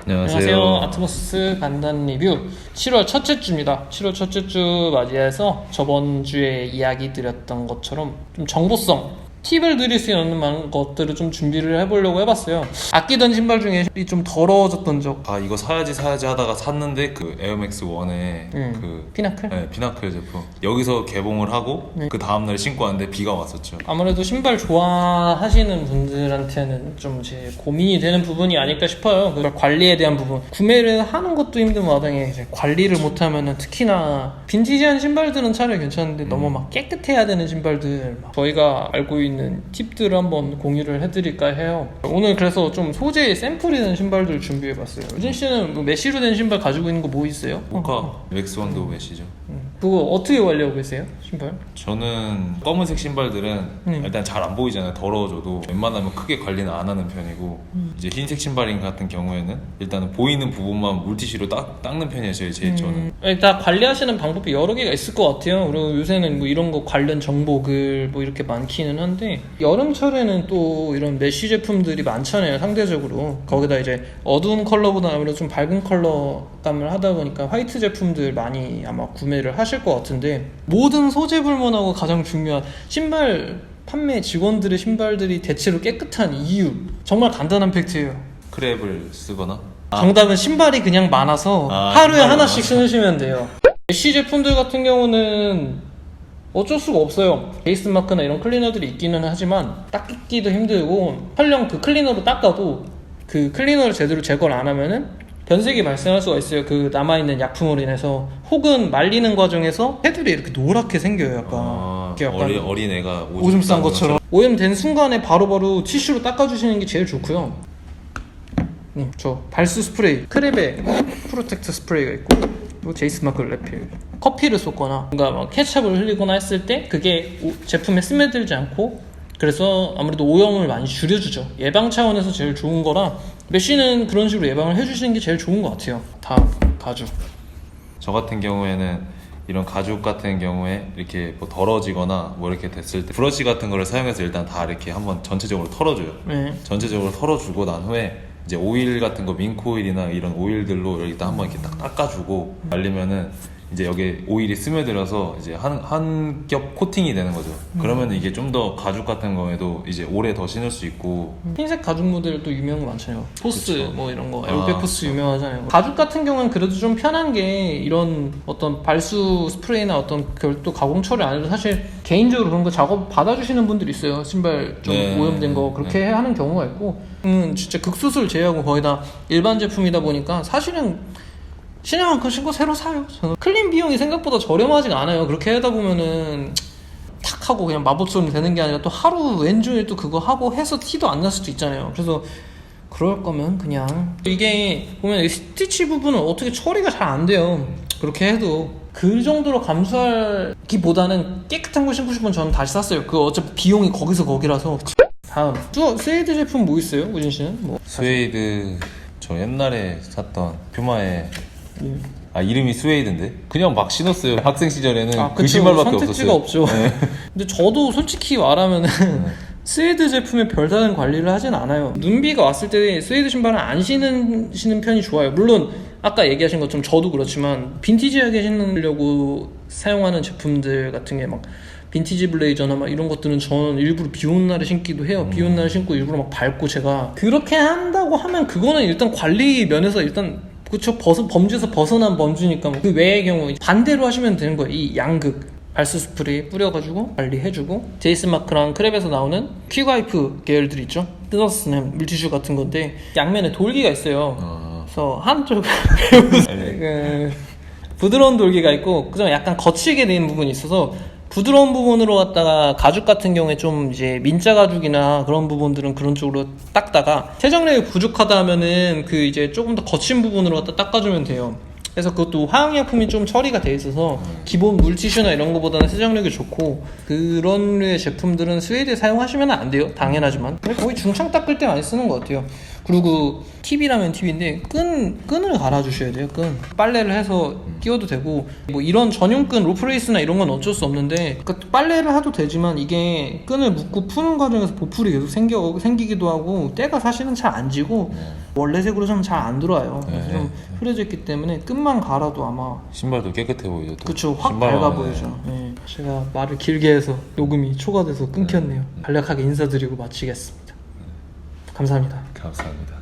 안녕하세요. 아트모스 간단 리뷰 7월 첫째 주입니다. 7월 첫째 주 맞이해서 저번 주에 이야기 드렸던 것처럼 좀 정보성 팁을 드릴 수 있는 것들을 좀 준비를 해보려고 해봤어요. 아끼던 신발 중에 좀 더러워졌던 적. 이거 사야지 하다가 샀는데 그 에어맥스 1의 그 피나클? 네, 피나클 제품 여기서 개봉을 하고 그 다음날 신고 왔는데 비가 왔었죠. 아무래도 신발 좋아하시는 분들한테는 좀 제 고민이 되는 부분이 아닐까 싶어요. 그 관리에 대한 부분. 구매를 하는 것도 힘든 마당에 이제 관리를 못하면은 특히나 빈티지한 신발들은 차라리 괜찮은데 너무 막 깨끗해야 되는 신발들 저희가 알고 있는 팁들을 한번 공유를 해드릴까 해요. 오늘 그래서 좀 소재의 샘플이 된 신발들 준비해봤어요. 유진 씨는 뭐 메쉬로 된 신발 가지고 있는 거 뭐 있어요? 모카 맥스 원도 메쉬죠. 그거 어떻게 관리하고 계세요? 신발? 저는 검은색 신발들은 일단 잘 안 보이잖아요. 더러워져도 웬만하면 크게 관리는 안 하는 편이고 이제 흰색 신발인 같은 경우에는 일단은 보이는 부분만 물티슈로 닦는 편이에요. 저는 일단 관리하시는 방법이 여러 개가 있을 것 같아요. 그리고 요새는 뭐 이런 거 관련 정보글 뭐 이렇게 많기는 한데 여름철에는 또 이런 메쉬 제품들이 많잖아요. 상대적으로 거기다 이제 어두운 컬러보다 아무래도 좀 밝은 컬러감을 하다 보니까 화이트 제품들 많이 아마 구매를 하실 것 같은데 모든 소재 불문하고 가장 중요한 신발 판매 직원들의 신발들이 대체로 깨끗한 이유 정말 간단한 팩트예요. 크랩을 쓰거나 정답은 신발이 그냥 많아서 하루에 하나씩 신으시면 돼요. 메쉬 제품들 같은 경우는 어쩔 수가 없어요. 베이스 마크나 이런 클리너들이 있기는 하지만 닦기도 힘들고 설령 그 클리너로 닦아도 그 클리너를 제대로 제거를 안 하면은 변색이 발생할 수가 있어요. 그 남아있는 약품으로 인해서 혹은 말리는 과정에서 테두리 이렇게 노랗게 생겨요. 약간 어린 애가 오줌 싼 것처럼 오염된 순간에 바로바로 티슈로 닦아주시는 게 제일 좋고요. 저 발수 스프레이 크랩에 프로텍트 스프레이가 있고 그리고 제이스 마크 레필 커피를 쏟거나 뭔가 막 케첩을 흘리거나 했을 때 그게 제품에 스며들지 않고 그래서 아무래도 오염을 많이 줄여주죠. 예방 차원에서 제일 좋은 거라 메쉬는 그런 식으로 예방을 해주시는 게 제일 좋은 것 같아요. 다음 가죽. 저 같은 경우에는 이런 가죽 같은 경우에 이렇게 뭐 더러지거나 뭐 이렇게 됐을 때 브러쉬 같은 거를 사용해서 일단 다 이렇게 한번 전체적으로 털어줘요. 전체적으로 털어주고 난 후에 이제 오일 같은 거 민크 오일이나 이런 오일들로 일단 한번 이렇게 딱 닦아주고 말리면은 이제 여기 오일이 스며들어서 이제 한 겹 코팅이 되는 거죠. 그러면 이게 좀 더 가죽 같은 거에도 이제 오래 더 신을 수 있고. 흰색 가죽 모델도 유명한 거 많잖아요. 포스 그쵸. 뭐 이런 거 에어백포스 유명하잖아요. 가죽 같은 경우는 그래도 좀 편한 게 이런 어떤 발수 스프레이나 어떤 별도 가공 처리 안 해도 사실 개인적으로 그런 거 작업 받아주시는 분들이 있어요. 신발 좀 오염된 거 그렇게 하는 경우가 있고 진짜 극소수를 제외하고 거의 다 일반 제품이다 보니까 사실은 신을 만큼 신고 새로 사요. 저는 클린 비용이 생각보다 저렴하지가 않아요. 그렇게 하다 보면은 탁 하고 그냥 마법처럼 되는 게 아니라 또 하루 왼종일 또 그거 하고 해서 티도 안 날 수도 있잖아요. 그래서 그럴 거면 그냥 이게 보면 이 스티치 부분은 어떻게 처리가 잘 안 돼요. 그렇게 해도 그 정도로 감수하기보다는 깨끗한 거 신고 싶으면 저는 다시 샀어요. 그 어차피 비용이 거기서 거기라서. 다음 스웨이드 제품 뭐 있어요? 우진 씨는? 뭐 스웨이드 저 옛날에 샀던 퓨마의 이름이 스웨이드인데 그냥 막 신었어요. 학생 시절에는 그 신발밖에 선택지가 없었어요. 없죠. 근데 저도 솔직히 말하면은 스웨이드 제품에 별다른 관리를 하진 않아요. 눈비가 왔을 때 스웨이드 신발은 안 신는 편이 좋아요. 물론 아까 얘기하신 것처럼 저도 그렇지만 빈티지하게 신으려고 사용하는 제품들 같은 게 막 빈티지 블레이저나 막 이런 것들은 저는 일부러 비 오는 날에 신기도 해요. 비 오는 날에 신고 일부러 막 밟고 제가 그렇게 한다고 하면 그거는 일단 관리 면에서 일단 그쵸 범죄에서 벗어난 범주니까 그 외의 경우 반대로 하시면 되는 거예요. 이 양극 발수 스프레이 뿌려가지고 관리해주고 제이스 마크랑 크랩에서 나오는 퀵와이프 계열들 있죠. 뜯어서 쓰는 물티슈 같은 건데 양면에 돌기가 있어요. 그래서 한쪽 부드러운 돌기가 있고 그다음에 약간 거칠게 된 부분이 있어서 부드러운 부분으로 갖다가 가죽 같은 경우에 좀 이제 민자 가죽이나 그런 부분들은 그런 쪽으로 닦다가 세정력이 부족하다 하면은 그 이제 조금 더 거친 부분으로 갖다 닦아주면 돼요. 그래서 그것도 화학약품이 좀 처리가 돼 있어서 기본 물티슈나 이런 거보다는 세정력이 좋고 그런 류의 제품들은 스웨이드에 사용하시면 안 돼요. 당연하지만 거의 중창 닦을 때 많이 쓰는 것 같아요. 그리고 팁이라면 팁인데 끈을 갈아주셔야 돼요. 끈 빨래를 해서 끼워도 되고 뭐 이런 전용 끈 로프레이스나 이런 건 어쩔 수 없는데 그러니까 빨래를 해도 되지만 이게 끈을 묶고 푸는 과정에서 보풀이 계속 생기기도 하고 때가 사실은 잘 안 지고 원래 색으로 좀 잘 안 들어와요. 그래서 좀 흐려져 있기 때문에 끈만 갈아도 아마 신발도 깨끗해 보이죠. 그쵸, 확 밝아 보이죠. 네. 제가 말을 길게 해서 녹음이 초과돼서 끊겼네요. 간략하게 인사드리고 마치겠습니다. 감사합니다. 감사합니다.